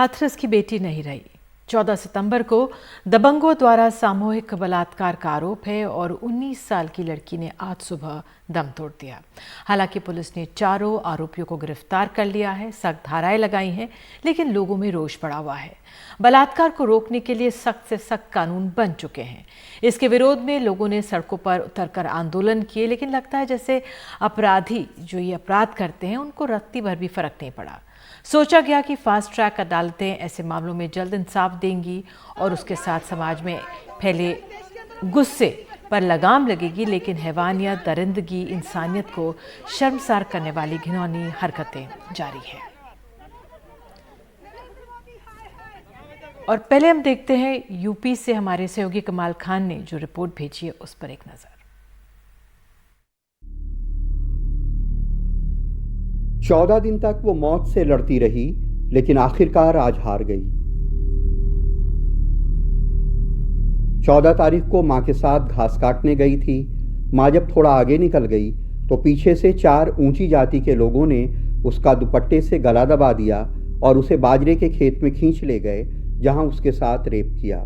हाथरस की बेटी नहीं रही। 14 सितंबर को दबंगों द्वारा सामूहिक बलात्कार का आरोप है और 19 साल की लड़की ने आज सुबह दम तोड़ दिया। हालांकि पुलिस ने चारों आरोपियों को गिरफ्तार कर लिया है, सख्त धाराएं लगाई हैं, लेकिन लोगों में रोष बढ़ा हुआ है। बलात्कार को रोकने के लिए सख्त से सख्त कानून बन चुके हैं। इसके विरोध में लोगों ने सड़कों पर उतरकर आंदोलन किए, लेकिन लगता है जैसे अपराधी जो ये अपराध करते हैं उनको रत्ती भर भी फर्क नहीं पड़ा। सोचा गया कि फास्ट ट्रैक अदालतें ऐसे मामलों में जल्द इंसाफ देंगी और उसके साथ समाज में फैले गुस्से पर लगाम लगेगी, लेकिन हैवानियत, दरिंदगी, इंसानियत को शर्मसार करने वाली घिनौनी हरकतें जारी हैं। और पहले हम देखते हैं यूपी से हमारे सहयोगी कमाल खान ने जो रिपोर्ट भेजी है उस पर एक नजर। 14 दिन तक वो मौत से लड़ती रही, लेकिन आखिरकार आज हार गई। 14 तारीख को मां के साथ घास काटने गई थी। मां जब थोड़ा आगे निकल गई तो पीछे से 4 ऊंची जाति के लोगों ने उसका दुपट्टे से गला दबा दिया और उसे बाजरे के खेत में खींच ले गए, जहां उसके साथ रेप किया।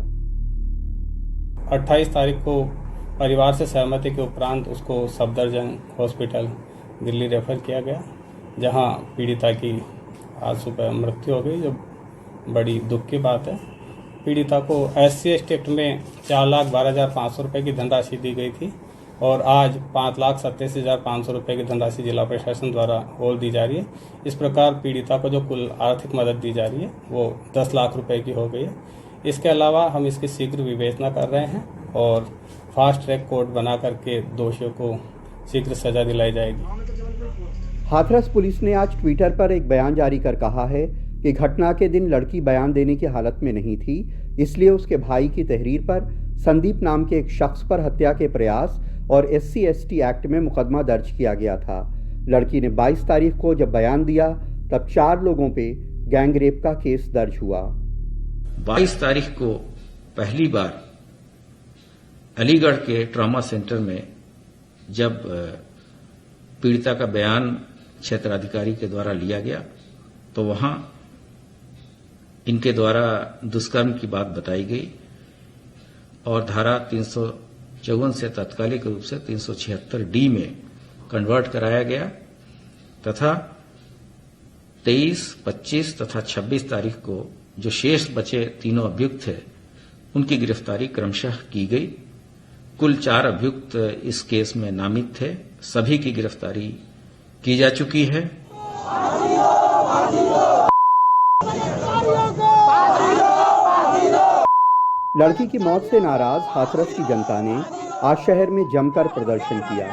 28 तारीख को परिवार से सहमति के उपरांत उसको सफदरजंग हॉस्पिटल दिल्ली रेफर किया गया, जहां पीड़िता की आज सुबह मृत्यु हो गई, जो बड़ी दुख की बात है। पीड़िता को SC/ST एक्ट में 4,12,500 रुपये की धनराशि दी गई थी और आज 5,87,500 रुपये की धनराशि जिला प्रशासन द्वारा और दी जा रही है। इस प्रकार पीड़िता को जो कुल आर्थिक मदद दी जा रही है वो 10 लाख रुपए की हो गई है। इसके अलावा हम इसकी शीघ्र विवेचना कर रहे हैं और फास्ट ट्रैक कोर्ट बना करके दोषियों को शीघ्र सजा दिलाई जाएगी। हाथरस पुलिस ने आज ट्विटर पर एक बयान जारी कर कहा है कि घटना के दिन लड़की बयान देने की हालत में नहीं थी, इसलिए उसके भाई की तहरीर पर संदीप नाम के एक शख्स पर हत्या के प्रयास और SC/ST एक्ट में मुकदमा दर्ज किया गया था। लड़की ने 22 तारीख को जब बयान दिया तब 4 लोगों पे गैंग रेप का केस दर्ज हुआ। 22 तारीख को पहली बार अलीगढ़ के ट्रॉमा सेंटर में जब पीड़िता का बयान क्षेत्राधिकारी के द्वारा लिया गया तो वहां इनके द्वारा दुष्कर्म की बात बताई गई और धारा 354 से तात्कालिक रूप से 376D में कन्वर्ट कराया गया तथा 23, 25 तथा 26 तारीख को जो शेष बचे तीनों अभियुक्त थे उनकी गिरफ्तारी क्रमशः की गई। कुल 4 अभियुक्त इस केस में नामित थे, सभी की गिरफ्तारी की जा चुकी है। लड़की की मौत से नाराज हाथरस की जनता ने आज शहर में जमकर प्रदर्शन किया।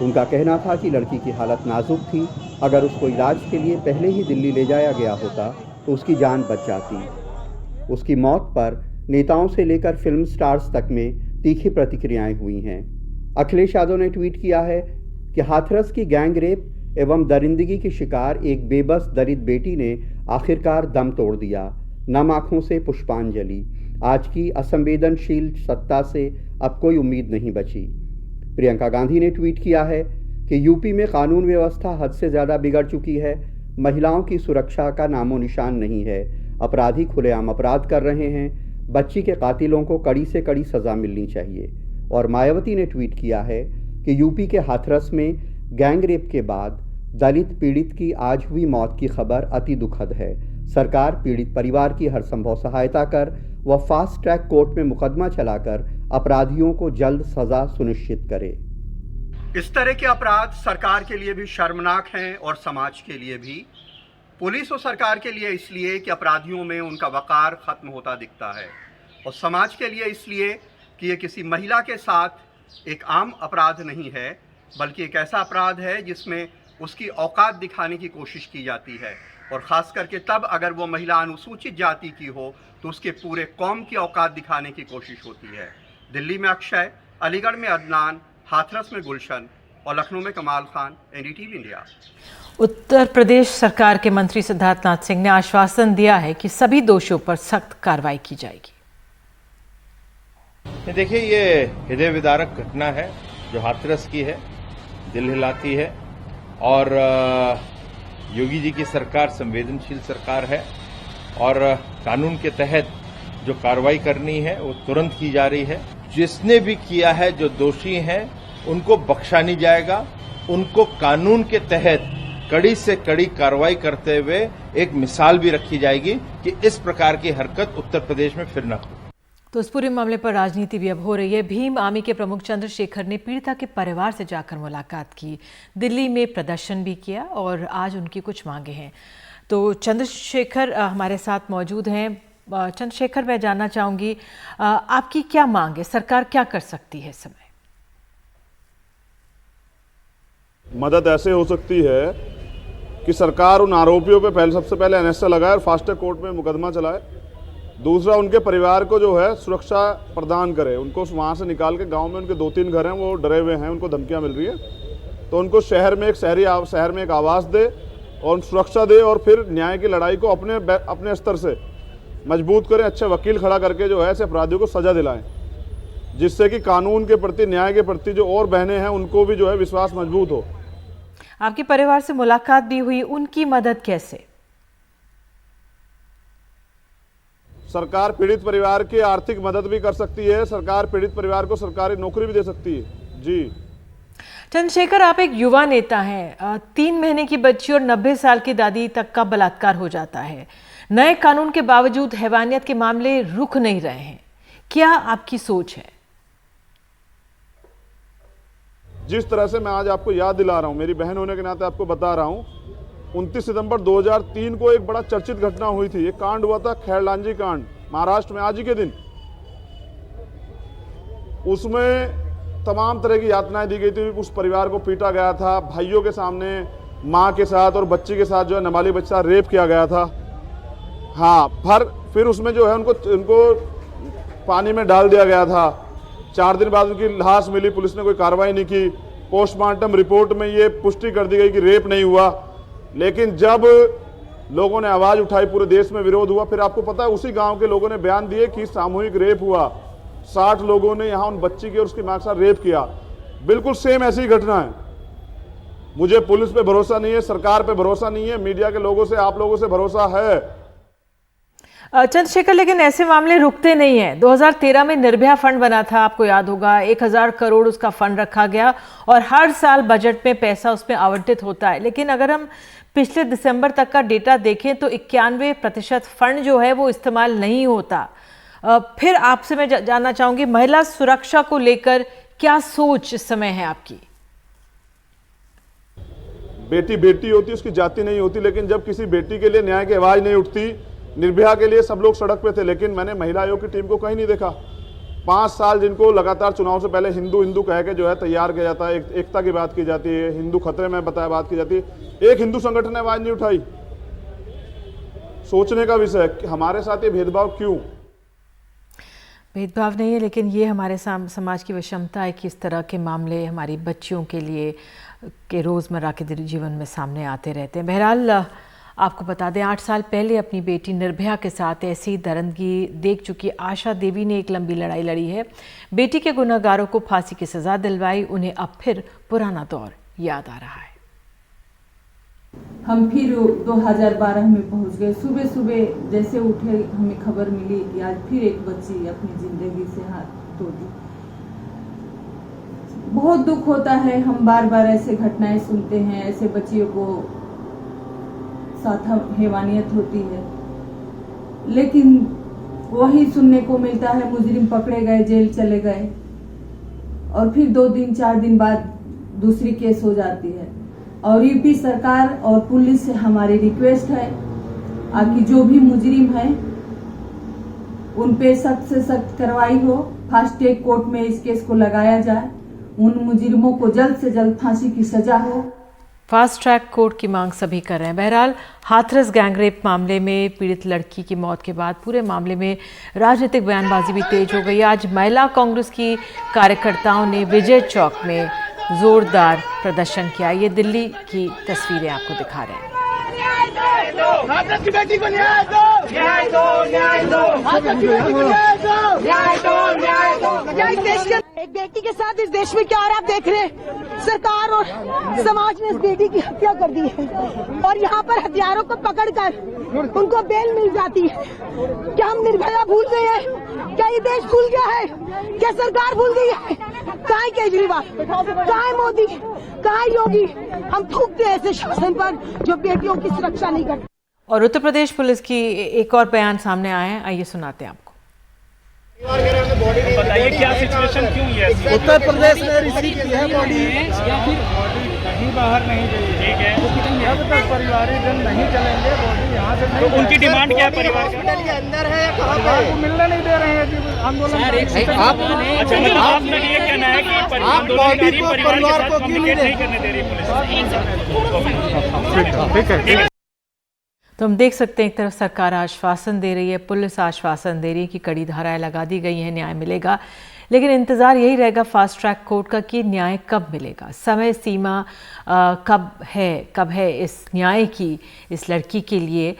उनका कहना था कि लड़की की हालत नाजुक थी, अगर उसको इलाज के लिए पहले ही दिल्ली ले जाया गया होता तो उसकी जान बच जाती। उसकी मौत पर नेताओं से लेकर फिल्म स्टार्स तक में तीखी प्रतिक्रियाएं हुई हैं। अखिलेश यादव ने ट्वीट किया है कि हाथरस की गैंग रेप एवं दरिंदगी की शिकार एक बेबस दलित बेटी ने आखिरकार दम तोड़ दिया। नम आंखों से पुष्पांजलि। आज की असंवेदनशील सत्ता से अब कोई उम्मीद नहीं बची। प्रियंका गांधी ने ट्वीट किया है कि यूपी में कानून व्यवस्था हद से ज़्यादा बिगड़ चुकी है। महिलाओं की सुरक्षा का नामो निशान नहीं है। अपराधी खुलेआम अपराध कर रहे हैं। बच्ची के कातिलों को कड़ी से कड़ी सज़ा मिलनी चाहिए। और मायावती ने ट्वीट किया है कि यूपी के हाथरस में गैंग रेप के बाद दलित पीड़ित की आज हुई मौत की खबर अति दुखद है। सरकार पीड़ित परिवार की हर संभव सहायता कर व फास्ट ट्रैक कोर्ट में मुकदमा चलाकर अपराधियों को जल्द सजा सुनिश्चित करे। इस तरह के अपराध सरकार के लिए भी शर्मनाक हैं और समाज के लिए भी। पुलिस और सरकार के लिए इसलिए कि अपराधियों में उनका वकार खत्म होता दिखता है, और समाज के लिए इसलिए कि ये किसी महिला के साथ एक आम अपराध नहीं है, बल्कि एक ऐसा अपराध है जिसमें उसकी औकात दिखाने की कोशिश की जाती है, और ख़ास करके तब अगर वो महिला अनुसूचित जाति की हो तो उसके पूरे कौम की औकात दिखाने की कोशिश होती है। दिल्ली में अक्षय, अलीगढ़ में अदनान, हाथरस में गुलशन और लखनऊ में कमाल खान, NDTV इंडिया। उत्तर प्रदेश सरकार के मंत्री सिद्धार्थनाथ सिंह ने आश्वासन दिया है कि सभी दोषियों पर सख्त कार्रवाई की जाएगी। देखिए, ये हृदय विदारक घटना है जो हाथरस की है। दिल हिलाती है। और योगी जी की सरकार संवेदनशील सरकार है और कानून के तहत जो कार्रवाई करनी है वो तुरंत की जा रही है। जिसने भी किया है, जो दोषी हैं, उनको बख्शा नहीं जाएगा। उनको कानून के तहत कड़ी से कड़ी कार्रवाई करते हुए एक मिसाल भी रखी जाएगी कि इस प्रकार की हरकत उत्तर प्रदेश में फिर न हो। तो इस पूरे मामले पर राजनीति भी अब हो रही है। भीम आर्मी के प्रमुख चंद्रशेखर ने पीड़िता के परिवार से जाकर मुलाकात की, दिल्ली में प्रदर्शन भी किया और आज उनकी कुछ मांगे हैं। तो चंद्रशेखर हमारे साथ मौजूद हैं। चंद्रशेखर, मैं जानना चाहूँगी आपकी क्या मांग है, सरकार क्या कर सकती है इस समय? मदद ऐसे हो सकती है कि सरकार उन आरोपियों पे सबसे पहले एनएसए लगाए और फास्ट ट्रैक कोर्ट में मुकदमा चलाए। दूसरा, उनके परिवार को जो है सुरक्षा प्रदान करे। उनको वहाँ से निकाल के गांव में उनके 2-3 घर हैं, वो डरे हुए हैं, उनको धमकियाँ मिल रही है, तो उनको शहर में एक आवास दे और सुरक्षा दे और फिर न्याय की लड़ाई को अपने स्तर से मजबूत करें। अच्छे वकील खड़ा करके जो है ऐसे अपराधियों को सजा दिलाएं, जिससे कि कानून के प्रति, न्याय के प्रति जो और बहनें हैं उनको भी जो है विश्वास मजबूत हो। आपके परिवार से मुलाकात भी हुई, उनकी मदद कैसे? सरकार पीड़ित परिवार की आर्थिक मदद भी कर सकती है। सरकार पीड़ित परिवार को सरकारी नौकरी भी दे सकती है। जी चंद्रशेखर, आप एक युवा नेता हैं। 3 महीने की बच्ची और 90 साल की दादी तक का बलात्कार हो जाता है। नए कानून के बावजूद हैवानियत के मामले रुक नहीं रहे हैं। क्या आपकी सोच है? जिस तरह से मैं आज आपको याद दिला रहा हूं, मेरी बहन होने के नाते आपको बता रहा हूं, 29 सितंबर 2003 को एक बड़ा चर्चित घटना हुई थी। एक कांड हुआ था, खैरलांजी कांड, महाराष्ट्र में, आज ही के दिन। उसमें तमाम तरह की यातनाएं दी गई थी। उस परिवार को पीटा गया था, भाइयों के सामने मां के साथ और बच्ची के साथ जो है नाबालिग बच्चा रेप किया गया था। हाँ, फिर उसमें जो है उनको पानी में डाल दिया गया था। 4 दिन बाद उनकी लाश मिली, पुलिस ने कोई कार्रवाई नहीं की। पोस्टमार्टम रिपोर्ट में ये पुष्टि कर दी गई कि रेप नहीं हुआ। लेकिन जब लोगों ने आवाज उठाई, पूरे देश में विरोध हुआ, फिर आपको पता है उसी गांव के लोगों ने बयान दिए कि सामूहिक रेप हुआ। 60 लोगों ने यहां उन बच्ची की और उसकी मां के साथ रेप किया। बिल्कुल सेम ऐसी ही घटना है। मुझे पुलिस पे भरोसा नहीं है, सरकार पे भरोसा नहीं है, मीडिया के लोगों से, आप लोगों से भरोसा है। चंद्रशेखर, लेकिन ऐसे मामले रुकते नहीं हैं। 2013 में निर्भया फंड बना था, आपको याद होगा। 1000 करोड़ उसका फंड रखा गया और हर साल बजट में पैसा उसमें आवंटित होता है। लेकिन अगर हम पिछले दिसंबर तक का डेटा देखें तो 91% फंड जो है वो इस्तेमाल नहीं होता। फिर आपसे मैं जानना चाहूंगी, महिला सुरक्षा को लेकर क्या सोच इस समय है आपकी? बेटी बेटी होती, उसकी जाति नहीं होती। लेकिन जब किसी बेटी के लिए न्याय की आवाज नहीं उठती, निर्भया के लिए सब लोग सड़क पे थे, लेकिन मैंने महिला आयोग की टीम को कहीं नहीं देखा। 5 साल जिनको लगातार चुनाव से पहले हिंदू कह के जो है तैयार किया जाता है, एकता की बात की जाती है, हिंदू खतरे में बताया बात की जाती है, एक हिंदू संगठन ने आवाज नहीं उठाई। सोचने का विषय है कि हमारे साथ ये भेदभाव क्यों? भेदभाव नहीं है, लेकिन ये हमारे समाज की विषमता है कि इस तरह के मामले हमारी बच्चियों के लिए के रोज़मर्रा के जीवन में सामने आते रहते हैं। बहरहाल आपको बता दें, 8 साल पहले अपनी बेटी निर्भया के साथ ऐसी दरिंदगी देख चुकी आशा देवी ने एक लंबी लड़ाई लड़ी है। बेटी के गुनहगारों को फांसी की सजा दिलवाई। उन्हें अब फिर पुराना दौर याद आ रहा है। हम फिर 2012 में पहुंच गए। सुबह सुबह जैसे उठे, हमें खबर मिली कि आज फिर एक बच्ची अपनी जिंदगी से हाथ धो दी। बहुत दुख होता है। हम बार बार ऐसे घटनाएं सुनते हैं, ऐसे बच्चियों को साथ हैवानियत होती है, लेकिन वही सुनने को मिलता है मुजरिम पकड़े गए, जेल चले गए और फिर 2 दिन 4 दिन बाद दूसरी केस हो जाती है। और यूपी सरकार और पुलिस से हमारी रिक्वेस्ट है कि जो भी मुजरिम हैं उन पे सख्त से सख्त कार्रवाई हो, फास्ट ट्रैक कोर्ट में इस केस को लगाया जाए, उन मुजरिमों को जल्द से जल्द फांसी की सजा हो। फास्ट ट्रैक कोर्ट की मांग सभी कर रहे हैं। बहरहाल हाथरस गैंगरेप मामले में पीड़ित लड़की की मौत के बाद पूरे मामले में राजनीतिक बयानबाजी भी तेज हो गई। आज महिला कांग्रेस की कार्यकर्ताओं ने विजय चौक में जोरदार प्रदर्शन किया। ये दिल्ली की तस्वीरें आपको दिखा रहे हैं। हाथरस की बेटी को न्याय दो, न्याय दो, न्याय दो, हाथरस की बेटी को न्याय दो, न्याय दो, न्याय दो। एक बेटी के साथ इस देश में क्या हो रहा है आप देख रहे हैं। सरकार और समाज ने इस बेटी की हत्या कर दी है और यहाँ पर हथियारों को पकड़कर उनको बेल मिल जाती है। क्या हम निर्भया भूल गए हैं? क्या ये देश भूल गया है? क्या सरकार भूल गई है? कहाँ है केजरीवाल, कहाँ है मोदी, कहाँ है योगी? हम थूकते हैं ऐसे शासन पर जो बेटियों की सुरक्षा नहीं करते। और उत्तर प्रदेश पुलिस की एक और बयान सामने आया है, आइए सुनाते हैं आपको। बताइए क्या सिचुएशन क्यों है? उत्तर प्रदेश में रिसीव की है बॉडी या फिर कहीं बाहर नहीं गई? ठीक है, जब तक परिवारजन नहीं चलेंगे बॉडी यहाँ से नहीं। तो उनकी डिमांड क्या है? परिवार के अंदर है या कहाँ पे? मिलने नहीं दे रहे हैं जी आंदोलन। अच्छा, मतलब आपका ये कहना है कि परिवार को कम्युनिकेट नहीं करने दे रही पुलिस? ठीक है। तो हम देख सकते हैं एक तरफ सरकार आश्वासन दे रही है, पुलिस आश्वासन दे रही है कि कड़ी धाराएं लगा दी गई हैं, न्याय मिलेगा। लेकिन इंतज़ार यही रहेगा फास्ट ट्रैक कोर्ट का कि न्याय कब मिलेगा, समय सीमा कब है इस न्याय की, इस लड़की के लिए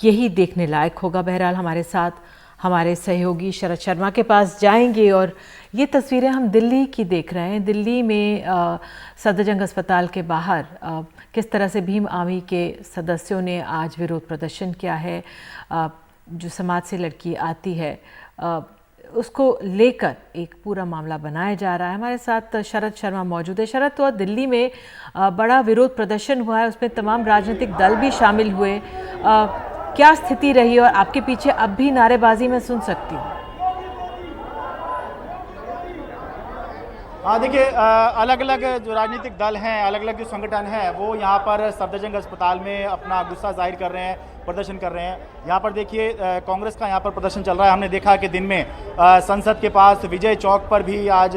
यही देखने लायक होगा। बहरहाल हमारे साथ हमारे सहयोगी शरद शर्मा के पास जाएंगे और ये तस्वीरें हम दिल्ली की देख रहे हैं। दिल्ली में सफदरजंग अस्पताल के बाहर किस तरह से भीम आर्मी के सदस्यों ने आज विरोध प्रदर्शन किया है। जो समाज से लड़की आती है उसको लेकर एक पूरा मामला बनाया जा रहा है। हमारे साथ शरद शर्मा मौजूद है। शरद, तो दिल्ली में बड़ा विरोध प्रदर्शन हुआ है, उसमें तमाम राजनीतिक दल भी शामिल हुए। क्या स्थिति रही और आपके पीछे अब भी नारेबाजी में सुन सकती हूँ? हाँ, देखिए अलग अलग जो राजनीतिक दल हैं, अलग अलग जो संगठन हैं, वो यहाँ पर सफदरजंग अस्पताल में अपना गुस्सा जाहिर कर रहे हैं, प्रदर्शन कर रहे हैं। यहाँ पर देखिए कांग्रेस का यहाँ पर प्रदर्शन चल रहा है। हमने देखा कि दिन में संसद के पास विजय चौक पर भी आज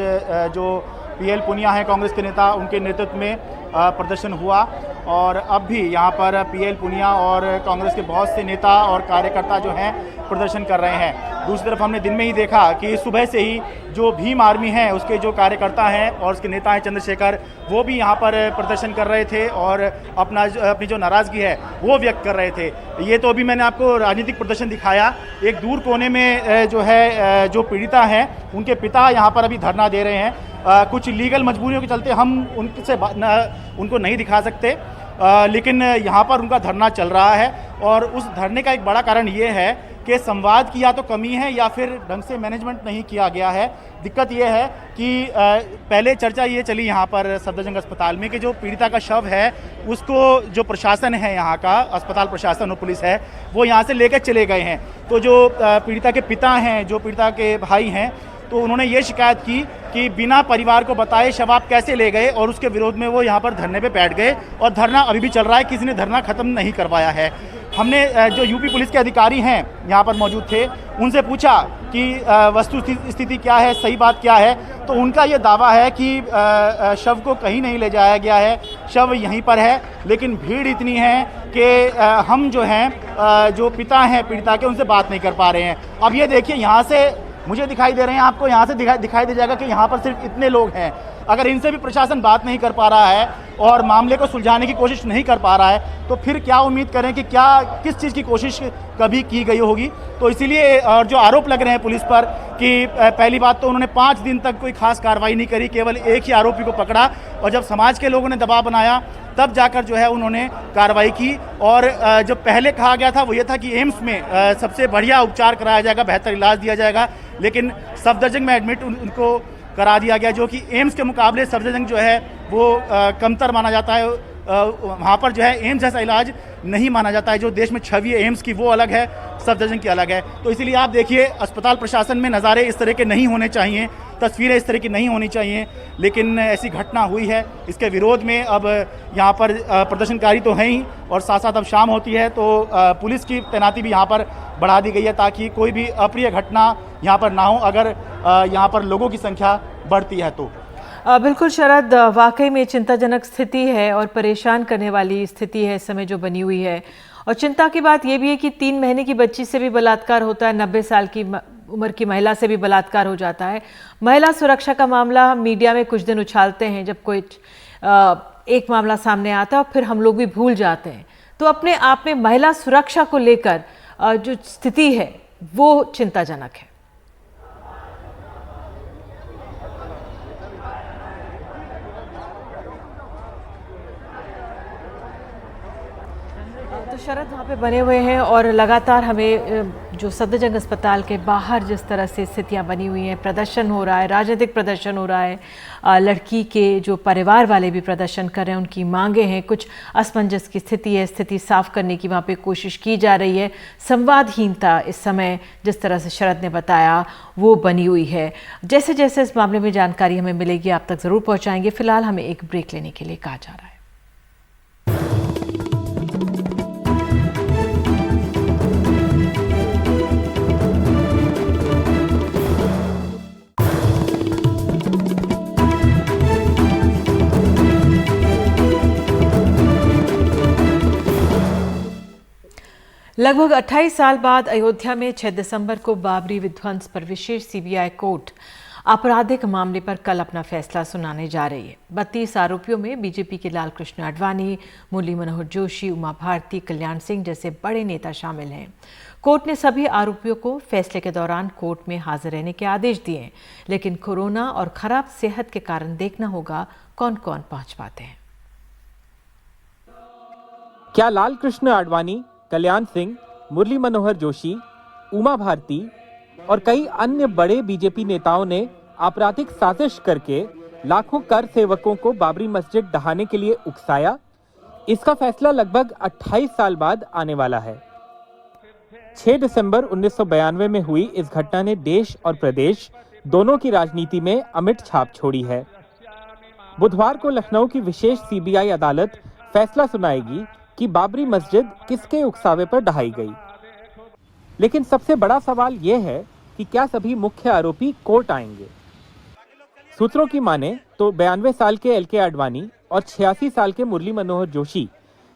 जो PL पुनिया हैं कांग्रेस के नेता, उनके नेतृत्व में प्रदर्शन हुआ। और अब भी यहाँ पर PL पुनिया और कांग्रेस के बहुत से नेता और कार्यकर्ता जो हैं प्रदर्शन कर रहे हैं। दूसरी तरफ हमने दिन में ही देखा कि सुबह से ही जो भीम आर्मी है उसके जो कार्यकर्ता हैं और उसके नेता हैं चंद्रशेखर, वो भी यहाँ पर प्रदर्शन कर रहे थे और अपनी जो नाराज़गी है वो व्यक्त कर रहे थे। ये तो अभी मैंने आपको राजनीतिक प्रदर्शन दिखाया। एक दूर कोने में जो है जो पीड़िता हैं उनके पिता यहाँ पर अभी धरना दे रहे हैं। कुछ लीगल मजबूरियों के चलते हम उनको नहीं दिखा सकते, लेकिन यहाँ पर उनका धरना चल रहा है। और उस धरने का एक बड़ा कारण ये है कि संवाद की या तो कमी है या फिर ढंग से मैनेजमेंट नहीं किया गया है। दिक्कत ये है कि पहले चर्चा ये चली यहाँ पर सफदरजंग अस्पताल में कि जो पीड़िता का शव है उसको जो प्रशासन है, यहाँ का अस्पताल प्रशासन और पुलिस है, वो यहाँ से लेकर चले गए हैं। तो जो पीड़िता के पिता हैं, जो पीड़िता के भाई हैं, तो उन्होंने ये शिकायत की कि बिना परिवार को बताए शव आप कैसे ले गए, और उसके विरोध में वो यहाँ पर धरने पे बैठ गए और धरना अभी भी चल रहा है। किसी ने धरना ख़त्म नहीं करवाया है। हमने जो यूपी पुलिस के अधिकारी हैं यहाँ पर मौजूद थे, उनसे पूछा कि वस्तु स्थिति क्या है, सही बात क्या है। तो उनका ये दावा है कि शव को कहीं नहीं ले जाया गया है, शव यहीं पर है, लेकिन भीड़ इतनी है कि हम जो हैं जो पिता हैं पीड़िता के, उनसे बात नहीं कर पा रहे हैं। अब ये देखिए, यहाँ से मुझे दिखाई दे रहे हैं, आपको यहाँ से दिखाई दे जाएगा कि यहाँ पर सिर्फ इतने लोग हैं। अगर इनसे भी प्रशासन बात नहीं कर पा रहा है और मामले को सुलझाने की कोशिश नहीं कर पा रहा है, तो फिर क्या उम्मीद करें कि किस चीज़ की कोशिश कभी की गई होगी। तो इसीलिए और जो आरोप लग रहे हैं पुलिस पर कि पहली बात तो उन्होंने 5 दिन तक कोई खास कार्रवाई नहीं करी, केवल एक ही आरोपी को पकड़ा, और जब समाज के लोगों ने दबाव बनाया तब जाकर जो है उन्होंने कार्रवाई की। और जो पहले कहा गया था वो ये था कि एम्स में सबसे बढ़िया उपचार कराया जाएगा, बेहतर इलाज दिया जाएगा, लेकिन सफदरजंग में एडमिट उनको करा दिया गया, जो कि एम्स के मुकाबले सफदरजंग जो है वो कमतर माना जाता है। वहाँ पर जो है एम्स जैसा इलाज नहीं माना जाता है। जो देश में छवि है एम्स की वो अलग है, सफदरजंग की अलग है। तो इसीलिए आप देखिए अस्पताल प्रशासन में नज़ारे इस तरह के नहीं होने चाहिए, तस्वीरें इस तरह की नहीं होनी चाहिए, लेकिन ऐसी घटना हुई है। इसके विरोध में अब यहाँ पर प्रदर्शनकारी तो हैं ही, और साथ साथ अब शाम होती है तो पुलिस की तैनाती भी यहाँ पर बढ़ा दी गई है ताकि कोई भी अप्रिय घटना यहाँ पर ना हो अगर यहाँ पर लोगों की संख्या बढ़ती है तो। बिल्कुल शरद, वाकई में चिंताजनक स्थिति है और परेशान करने वाली स्थिति है इस समय जो बनी हुई है। और चिंता की बात यह भी है कि 3 महीने की बच्ची से भी बलात्कार होता है, 90 साल की उम्र की महिला से भी बलात्कार हो जाता है। महिला सुरक्षा का मामला हम मीडिया में कुछ दिन उछालते हैं, जब कोई एक मामला सामने आता है और फिर हम लोग भी भूल जाते हैं। तो अपने आप में महिला सुरक्षा को लेकर जो स्थिति है वो चिंताजनक है। शरद वहाँ पे बने हुए हैं और लगातार हमें जो सफदरजंग अस्पताल के बाहर जिस तरह से स्थितियाँ बनी हुई हैं, प्रदर्शन हो रहा है, राजनीतिक प्रदर्शन हो रहा है, लड़की के जो परिवार वाले भी प्रदर्शन कर रहे हैं, उनकी मांगे हैं, कुछ असमंजस की स्थिति है, स्थिति साफ करने की वहाँ पे कोशिश की जा रही है। संवादहीनता इस समय जिस तरह से शरद ने बताया वो बनी हुई है। जैसे जैसे इस मामले में जानकारी हमें मिलेगी आप तक ज़रूर पहुँचाएंगे। फिलहाल हमें एक ब्रेक लेने के लिए कहा जा रहा है। लगभग 28 साल बाद अयोध्या में 6 दिसंबर को बाबरी विध्वंस पर विशेष सीबीआई कोर्ट आपराधिक मामले पर कल अपना फैसला सुनाने जा रही है। 32 आरोपियों में बीजेपी के लालकृष्ण आडवाणी, मुरली मनोहर जोशी, उमा भारती, कल्याण सिंह जैसे बड़े नेता शामिल हैं। कोर्ट ने सभी आरोपियों को फैसले के दौरान कोर्ट में हाजिर रहने के आदेश दिए हैं, लेकिन कोरोना और खराब सेहत के कारण देखना होगा कौन कौन पहुंच पाते हैं। क्या लालकृष्ण आडवाणी, कल्याण सिंह, मुरली मनोहर जोशी, उमा भारती और कई अन्य बड़े बीजेपी नेताओं ने आपराधिक साजिश करके लाखों कर सेवकों को बाबरी मस्जिद ढहाने के लिए उकसाया? इसका फैसला लगभग 28 साल बाद आने वाला है। 6 दिसंबर 1992 में हुई इस घटना ने देश और प्रदेश दोनों की राजनीति में अमिट छाप छोड़ी है। बुधवार को लखनऊ की विशेष सीबीआई अदालत फैसला सुनाएगी कि बाबरी मस्जिद किसके उकसावे पर ढहाई गई। लेकिन सबसे बड़ा सवाल यह है कि क्या सभी मुख्य आरोपी कोर्ट आएंगे। सूत्रों की माने तो 92 साल के एलके आडवाणी और 86 साल के मुरली मनोहर जोशी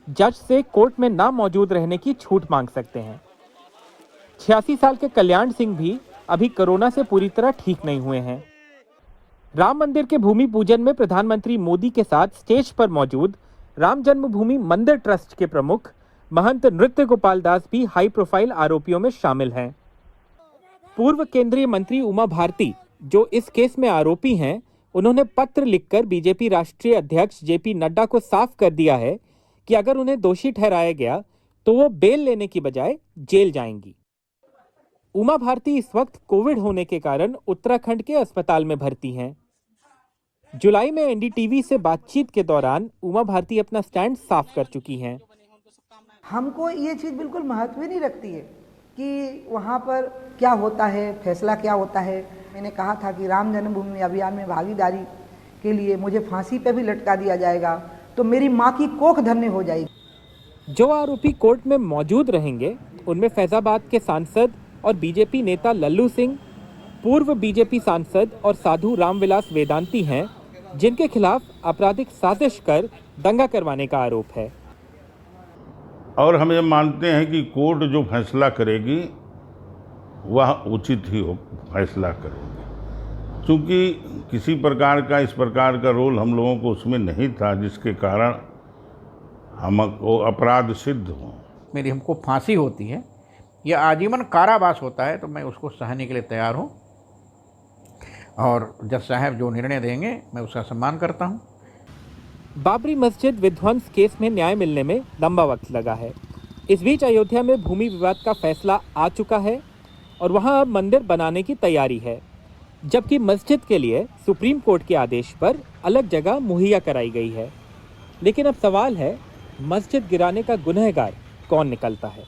जज से कोर्ट में ना मौजूद रहने की छूट मांग सकते हैं। 86 साल के कल्याण सिंह भी अभी कोरोना से पूरी तरह ठीक नहीं हुए हैं। राम मंदिर के भूमि पूजन में प्रधानमंत्री मोदी के साथ स्टेज पर मौजूद राम जन्मभूमि मंदिर ट्रस्ट के प्रमुख महंत नृत्य गोपाल दास भी हाई प्रोफाइल आरोपियों में शामिल हैं। पूर्व केंद्रीय मंत्री उमा भारती जो इस केस में आरोपी हैं, उन्होंने पत्र लिखकर बीजेपी राष्ट्रीय अध्यक्ष जेपी नड्डा को साफ कर दिया है कि अगर उन्हें दोषी ठहराया गया तो वो बेल लेने की बजाय जेल जाएंगी। उमा भारती इस वक्त कोविड होने के कारण उत्तराखंड के अस्पताल में भर्ती हैं। जुलाई में एनडीटीवी से बातचीत के दौरान उमा भारती अपना स्टैंड साफ कर चुकी हैं। हमको ये चीज़ बिल्कुल महत्व नहीं रखती है कि वहाँ पर क्या होता है, फैसला क्या होता है। मैंने कहा था कि राम जन्मभूमि अभियान में भागीदारी के लिए मुझे फांसी पे भी लटका दिया जाएगा तो मेरी माँ की कोख धन्य हो जाएगी। जो आरोपी कोर्ट में मौजूद रहेंगे उनमें फैजाबाद के सांसद और बीजेपी नेता लल्लू सिंह, पूर्व बीजेपी सांसद और साधु रामविलास वेदांती हैं, जिनके खिलाफ आपराधिक साजिश कर दंगा करवाने का आरोप है। और हम ये मानते हैं कि कोर्ट जो फैसला करेगी वह उचित ही फैसला करेगी, क्योंकि किसी प्रकार का इस प्रकार का रोल हम लोगों को उसमें नहीं था जिसके कारण हमको अपराध सिद्ध हो। मेरी हमको फांसी होती है या आजीवन कारावास होता है तो मैं उसको सहने के लिए तैयार हूँ और जज साहब जो निर्णय देंगे मैं उसका सम्मान करता हूँ। बाबरी मस्जिद विध्वंस केस में न्याय मिलने में लंबा वक्त लगा है। इस बीच अयोध्या में भूमि विवाद का फैसला आ चुका है और वहां अब मंदिर बनाने की तैयारी है, जबकि मस्जिद के लिए सुप्रीम कोर्ट के आदेश पर अलग जगह मुहैया कराई गई है। लेकिन अब सवाल है, मस्जिद गिराने का गुनहगार कौन निकलता है।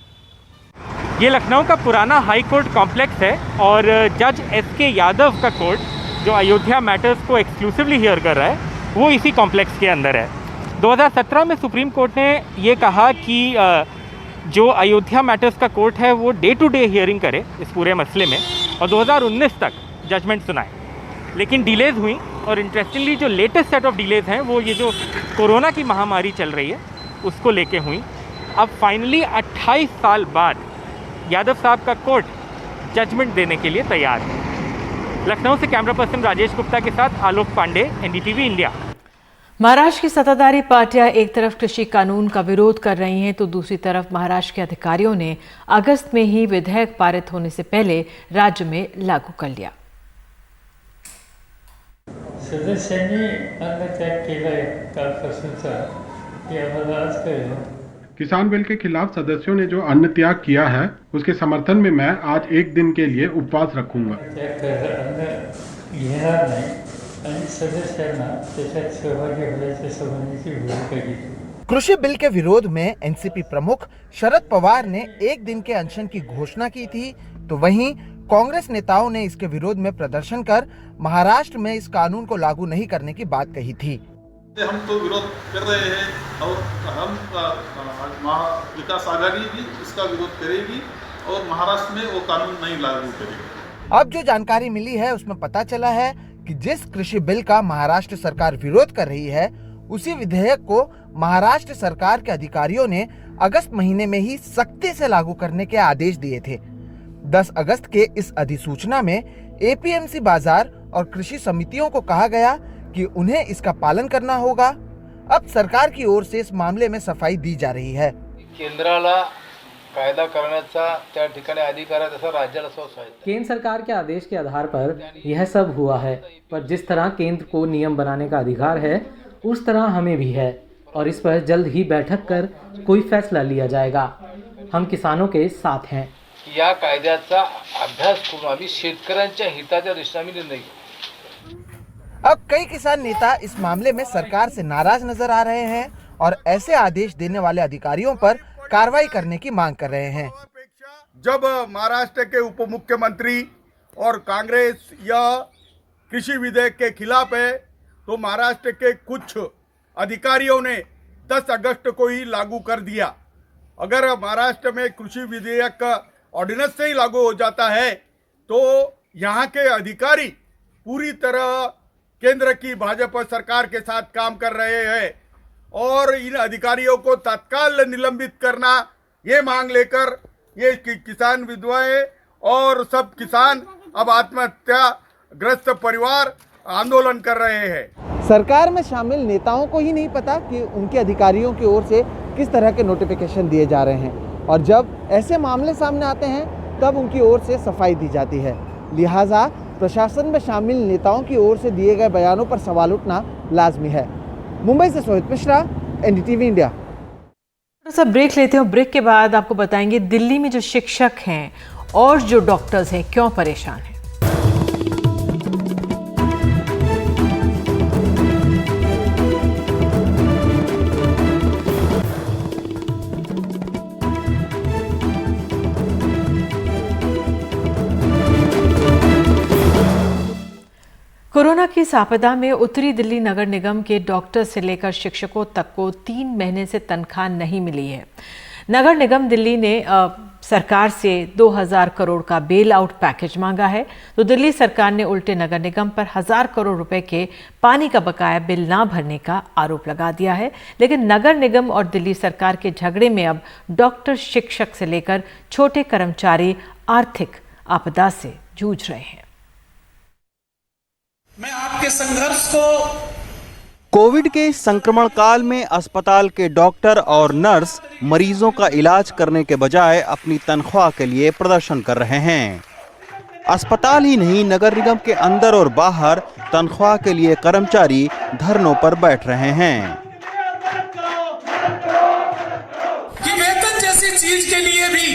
ये लखनऊ का पुराना हाई कोर्ट कॉम्प्लेक्स है और जज एसके यादव का कोर्ट जो अयोध्या मैटर्स को एक्सक्लूसिवली हियर कर रहा है वो इसी कॉम्प्लेक्स के अंदर है। 2017 में सुप्रीम कोर्ट ने ये कहा कि जो अयोध्या मैटर्स का कोर्ट है वो डे टू डे हियरिंग करे इस पूरे मसले में और 2019 तक जजमेंट सुनाए, लेकिन डिलेज हुई और इंटरेस्टिंगली जो लेटेस्ट सेट ऑफ डिलेज हैं वो ये जो कोरोना की महामारी चल रही है उसको लेके हुई। अब फाइनली 28 साल बाद यादव साहब का कोर्ट जजमेंट देने के लिए तैयार है। लखनऊ से कैमरा पर्सन राजेश गुप्ता के साथ आलोक पांडे, एनडीटीवी इंडिया। महाराष्ट्र की सत्ताधारी पार्टियां एक तरफ कृषि कानून का विरोध कर रही हैं तो दूसरी तरफ महाराष्ट्र के अधिकारियों ने अगस्त में ही विधेयक पारित होने से पहले राज्य में लागू कर लिया। सदस्यांनी अन्नत्याग केलाय कालपासूनचा, की आम्हाला आज कळलं किसान बिल के खिलाफ सदस्यों ने जो अन्न त्याग किया है उसके समर्थन में मैं आज एक दिन के लिए उपवास रखूंगा। कृषि बिल के विरोध में एनसीपी प्रमुख शरद पवार ने एक दिन के अनशन की घोषणा की थी, तो वहीं कांग्रेस नेताओं ने इसके विरोध में प्रदर्शन कर महाराष्ट्र में इस कानून को लागू नहीं करने की बात कही थी। हम तो विरोध कर रहे हैं और हम विकास आघाड़ी भी इसका विरोध करेगी और महाराष्ट्र में वो कानून नहीं लागू करेगी। अब जो जानकारी मिली है उसमें पता चला है कि जिस कृषि बिल का महाराष्ट्र सरकार विरोध कर रही है उसी विधेयक को महाराष्ट्र सरकार के अधिकारियों ने अगस्त महीने में ही सख्ती से लागू करने के आदेश दिए थे। 10 अगस्त के इस अधिसूचना में एपीएमसी बाजार और कृषि समितियों को कहा गया कि उन्हें इसका पालन करना होगा। अब सरकार की ओर से इस मामले में सफाई दी जा रही है। केंद्राला कायदा करण्याचा त्या ठिकाणी अधिकार आहे तसा राज्याला स्वतः आहे। केंद्र सरकार के आदेश के आधार पर यह सब हुआ है, पर जिस तरह केंद्र को नियम बनाने का अधिकार है उस तरह हमें भी है और इस पर जल्द ही बैठक कर कोई फैसला लिया जाएगा। हम किसानों के साथ हैं। या कायद्याचा अभ्यास करून आम्ही शेतकऱ्यांच्या हिताच्या दृष्टीने निर्णय घेऊ। अब कई किसान नेता इस मामले में सरकार से नाराज नजर आ रहे हैं और ऐसे आदेश देने वाले अधिकारियों पर कार्रवाई करने की मांग कर रहे हैं। जब महाराष्ट्र के उप मुख्यमंत्री और कांग्रेस यह कृषि विधेयक के खिलाफ है तो महाराष्ट्र के कुछ अधिकारियों ने 10 अगस्त को ही लागू कर दिया। अगर महाराष्ट्र में कृषि विधेयक ऑर्डिनेंस से ही लागू हो जाता है तो यहाँ के अधिकारी पूरी तरह केंद्र की भाजपा सरकार के साथ काम कर रहे हैं और इन अधिकारियों को तत्काल निलंबित करना ये मांग लेकर ये किसान विधवाएं और सब किसान अब आत्महत्या ग्रस्त परिवार आंदोलन कर रहे हैं। सरकार में शामिल नेताओं को ही नहीं पता कि उनके अधिकारियों की ओर से किस तरह के नोटिफिकेशन दिए जा रहे हैं और जब ऐसे मामले सामने आते हैं तब उनकी ओर से सफाई दी जाती है। लिहाजा प्रशासन में शामिल नेताओं की ओर से दिए गए बयानों पर सवाल उठना लाजमी है। मुंबई से सोहित मिश्रा, एनडीटीवी इंडिया। थोड़ा सा ब्रेक लेते हैं। ब्रेक के बाद आपको बताएंगे दिल्ली में जो शिक्षक हैं और जो डॉक्टर्स हैं क्यों परेशान हैं। कोरोना की इस आपदा में उत्तरी दिल्ली नगर निगम के डॉक्टर से लेकर शिक्षकों तक को 3 महीने से तनख्वाह नहीं मिली है। नगर निगम दिल्ली ने सरकार से 2000 करोड़ का बेल आउट पैकेज मांगा है, तो दिल्ली सरकार ने उल्टे नगर निगम पर 1000 करोड़ रुपए के पानी का बकाया बिल ना भरने का आरोप लगा दिया है। लेकिन नगर निगम और दिल्ली सरकार के झगड़े में अब डॉक्टर, शिक्षक से लेकर छोटे कर्मचारी आर्थिक आपदा से जूझ रहे हैं। मैं आपके संघर्ष को कोविड के संक्रमण काल में अस्पताल के डॉक्टर और नर्स मरीजों का इलाज करने के बजाय अपनी तनख्वाह के लिए प्रदर्शन कर रहे हैं। अस्पताल ही नहीं, नगर निगम के अंदर और बाहर तनख्वाह के लिए कर्मचारी धरनों पर बैठ रहे हैं। कि वेतन जैसी चीज के लिए भी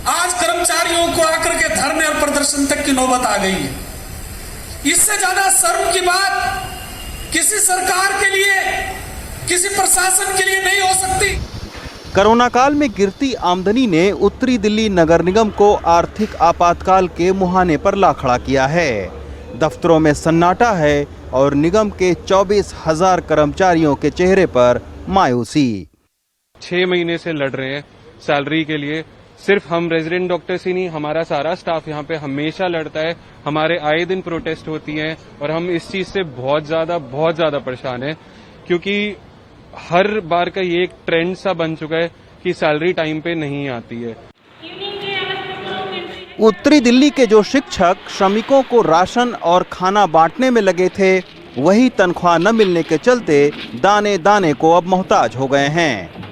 आज कर्मचारियों को आकर के धरने और प्रदर्शन तक की नौबत आ गई है। इससे ज्यादा शर्म की बात किसी सरकार के लिए, किसी प्रशासन के लिए नहीं हो सकती। कोरोना काल में गिरती आमदनी ने उत्तरी दिल्ली नगर निगम को आर्थिक आपातकाल के मुहाने पर ला खड़ा किया है। दफ्तरों में सन्नाटा है और निगम के 24,000 कर्मचारियों के चेहरे पर मायूसी। 6 महीने से लड़ रहे हैं सैलरी के लिए। सिर्फ हम रेजिडेंट डॉक्टर्स ही नहीं, हमारा सारा स्टाफ यहाँ पे हमेशा लड़ता है। हमारे आए दिन प्रोटेस्ट होती हैं और हम इस चीज से बहुत ज्यादा परेशान हैं, क्योंकि हर बार का ये एक ट्रेंड सा बन चुका है कि सैलरी टाइम पे नहीं आती है। उत्तरी दिल्ली के जो शिक्षक श्रमिकों को राशन और खाना बांटने में लगे थे, वही तनख्वाह न मिलने के चलते दाने दाने को अब मोहताज हो गए हैं।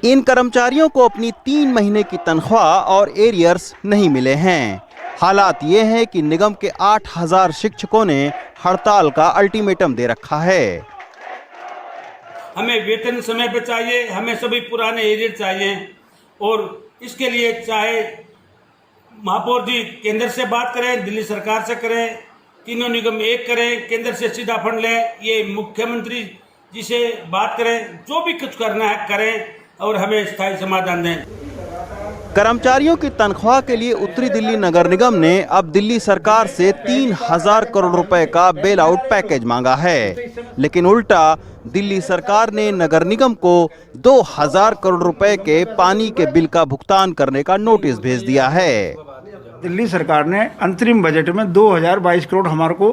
इन कर्मचारियों को अपनी 3 महीने की तनख्वाह और एरियर्स नहीं मिले हैं। हालात ये हैं कि निगम के 8000 शिक्षकों ने हड़ताल का अल्टीमेटम दे रखा है। हमें वेतन समय पे चाहिए, हमें सभी पुराने एजेंट चाहिए और इसके लिए चाहे महापौर जी केंद्र से बात करें, दिल्ली सरकार से करें, तीनों निगम एक करें, केंद्र से सीधा फंड लें, ये मुख्यमंत्री जी से बात करें, जो भी कुछ करना है करें और हमें स्थायी समाधान दें। कर्मचारियों की तनख्वाह के लिए उत्तरी दिल्ली नगर निगम ने अब दिल्ली सरकार से 3000 करोड़ रुपए का बेल आउट पैकेज मांगा है, लेकिन उल्टा दिल्ली सरकार ने नगर निगम को 2000 करोड़ रुपए के पानी के बिल का भुगतान करने का नोटिस भेज दिया है। दिल्ली सरकार ने अंतरिम बजट में 2022 करोड़ हमारे को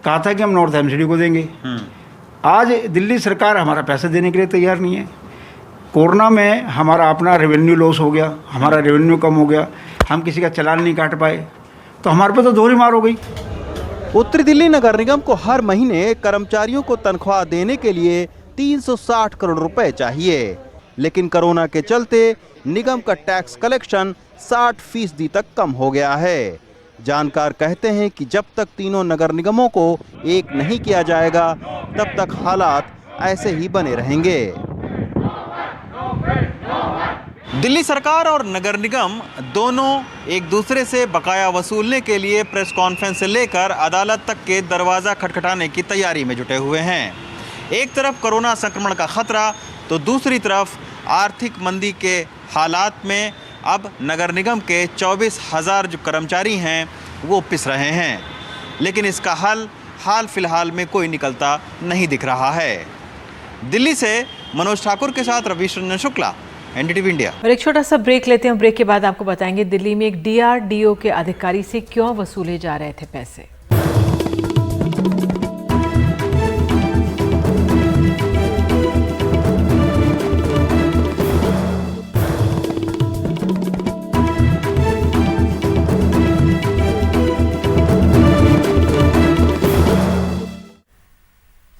कहा था कि हम नॉर्थ एमसीडी को देंगे। आज दिल्ली सरकार हमारा पैसा देने के लिए तैयार नहीं है। कोरोना में हमारा अपना रेवेन्यू लॉस हो गया, हमारा रेवेन्यू कम हो गया, हम किसी का चालान नहीं काट पाए, तो हमारे पे तो दोहरी मार हो गई। उत्तरी दिल्ली नगर निगम को हर महीने कर्मचारियों को तनख्वाह देने के लिए 360 करोड़ रुपए चाहिए, लेकिन कोरोना के चलते निगम का टैक्स कलेक्शन 60% तक कम हो गया है। जानकार कहते हैं कि जब तक तीनों नगर निगमों को एक नहीं किया जाएगा, तब तक हालात ऐसे ही बने रहेंगे। दिल्ली सरकार और नगर निगम दोनों एक दूसरे से बकाया वसूलने के लिए प्रेस कॉन्फ्रेंस से लेकर अदालत तक के दरवाज़ा खटखटाने की तैयारी में जुटे हुए हैं। एक तरफ कोरोना संक्रमण का खतरा, तो दूसरी तरफ आर्थिक मंदी के हालात में अब नगर निगम के 24,000 जो कर्मचारी हैं वो पिस रहे हैं, लेकिन इसका हाल फिलहाल में कोई निकलता नहीं दिख रहा है। दिल्ली से मनोज ठाकुर के साथ रवीश रंजन शुक्ला, एनडीटीवी इंडिया। और एक छोटा सा ब्रेक लेते हैं। ब्रेक के बाद आपको बताएंगे दिल्ली में एक डीआरडीओ के अधिकारी से क्यों वसूले जा रहे थे पैसे।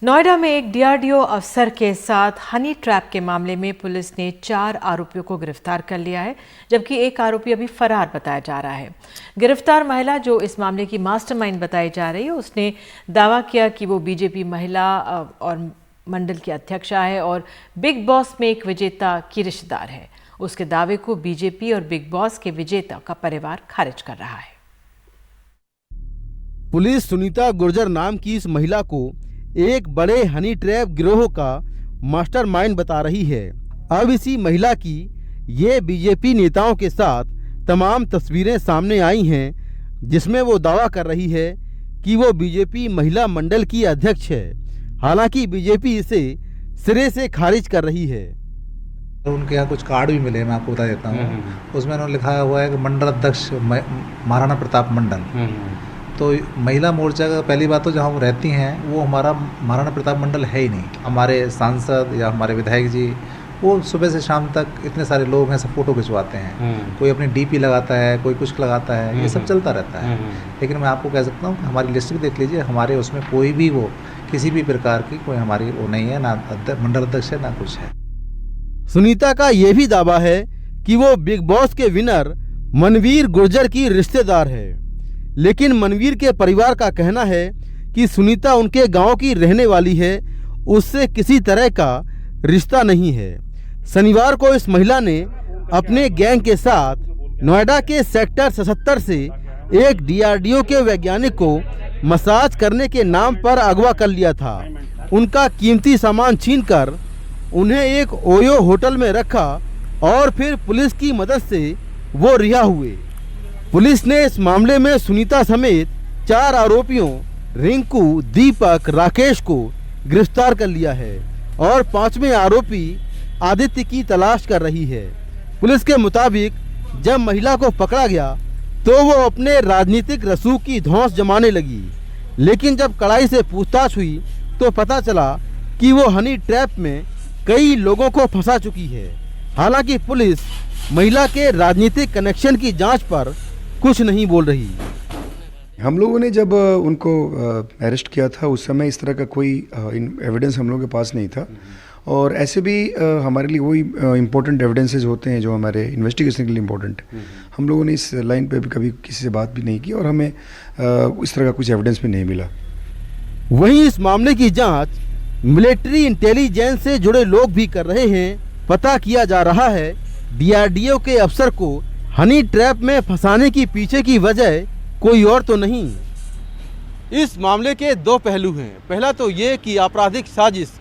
नोएडा में एक डीआरडीओ अफसर के साथ हनी ट्रैप के मामले में पुलिस ने 4 आरोपियों को गिरफ्तार कर लिया है, जबकि एक आरोपी अभी फरार बताया जा रहा है। गिरफ्तार महिला जो इस मामले की मास्टरमाइंड बताई जा रही है, उसने दावा किया कि वो बीजेपी महिला और मंडल की अध्यक्षा है और बिग बॉस में एक विजेता की रिश्तेदार है। उसके दावे को बीजेपी और बिग बॉस के विजेता का परिवार खारिज कर रहा है। पुलिस सुनीता गुर्जर नाम की इस महिला को एक बड़े हनी ट्रैप गिरोह का मास्टरमाइंड बता रही है। अब इसी महिला की ये बीजेपी नेताओं के साथ तमाम तस्वीरें सामने आई हैं, जिसमें वो दावा कर रही है कि वो बीजेपी महिला मंडल की अध्यक्ष है। हालांकि बीजेपी इसे सिरे से खारिज कर रही है। उनके यहाँ कुछ कार्ड भी मिले, मैं आपको बता देता हूँ। उसमें उन्होंने लिखा हुआ है कि मंडल अध्यक्ष महाराणा प्रताप मंडल। तो महिला मोर्चा का पहली बात तो जहाँ वो रहती हैं वो हमारा महाराणा प्रताप मंडल है ही नहीं। हमारे सांसद या हमारे विधायक जी वो सुबह से शाम तक इतने सारे लोग हैं, सब फोटो खिंचवाते हैं। कोई अपनी डीपी लगाता है, कोई कुछ लगाता है, ये सब चलता रहता है। लेकिन मैं आपको कह सकता हूँ हमारी लिस्ट भी देख लीजिए, हमारे उसमें कोई भी वो किसी भी प्रकार की कोई हमारी वो नहीं है, ना मंडल अध्यक्ष है ना कुछ है। सुनीता का ये भी दावा है कि वो बिग बॉस के विनर मनवीर गुर्जर की रिश्तेदार है, लेकिन मनवीर के परिवार का कहना है कि सुनीता उनके गांव की रहने वाली है, उससे किसी तरह का रिश्ता नहीं है। शनिवार को इस महिला ने अपने गैंग के साथ नोएडा के सेक्टर 77 से एक डीआरडीओ के वैज्ञानिक को मसाज करने के नाम पर अगवा कर लिया था। उनका कीमती सामान छीनकर उन्हें एक ओयो होटल में रखा और फिर पुलिस की मदद से वो रिहा हुए। पुलिस ने इस मामले में सुनीता समेत 4 आरोपियों रिंकू, दीपक, राकेश को गिरफ्तार कर लिया है और 5वें आरोपी आदित्य की तलाश कर रही है। पुलिस के मुताबिक जब महिला को पकड़ा गया तो वो अपने राजनीतिक रसूख की धौंस जमाने लगी, लेकिन जब कड़ाई से पूछताछ हुई तो पता चला कि वो हनी ट्रैप में कई लोगों को फंसा चुकी है। हालांकि पुलिस महिला के राजनीतिक कनेक्शन की जांच पर कुछ नहीं बोल रही। हम लोगों ने जब उनको अरेस्ट किया था उस समय इस तरह का कोई एविडेंस हम लोगों के पास नहीं था, और ऐसे भी हमारे लिए वही इम्पोर्टेंट एविडेंसेस होते हैं जो हमारे इन्वेस्टिगेशन के लिए इम्पोर्टेंट। हम लोगों ने इस लाइन पे भी कभी किसी से बात भी नहीं की और हमें इस तरह का कुछ एविडेंस भी नहीं मिला। वहीं इस मामले की जांच मिलिट्री इंटेलिजेंस से जुड़े लोग भी कर रहे हैं। पता किया जा रहा है डीआरडीओ के अफसर को हनी ट्रैप में फंसाने की पीछे की वजह कोई और तो नहीं। इस मामले के दो पहलू हैं। पहला तो ये कि आपराधिक साजिश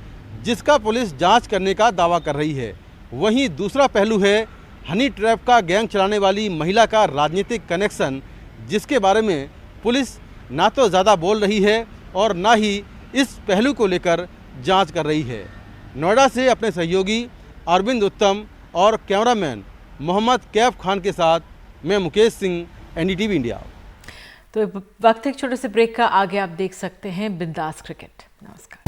जिसका पुलिस जांच करने का दावा कर रही है, वहीं दूसरा पहलू है हनी ट्रैप का गैंग चलाने वाली महिला का राजनीतिक कनेक्शन, जिसके बारे में पुलिस ना तो ज़्यादा बोल रही है और ना ही इस पहलू को लेकर जांच कर रही है। नोएडा से अपने सहयोगी अरविंद उत्तम और कैमरामैन मोहम्मद कैफ खान के साथ मैं मुकेश सिंह, एनडीटीवी इंडिया। तो वक्त एक छोटे से ब्रेक का, आगे आप देख सकते हैं बिंदास क्रिकेट। नमस्कार।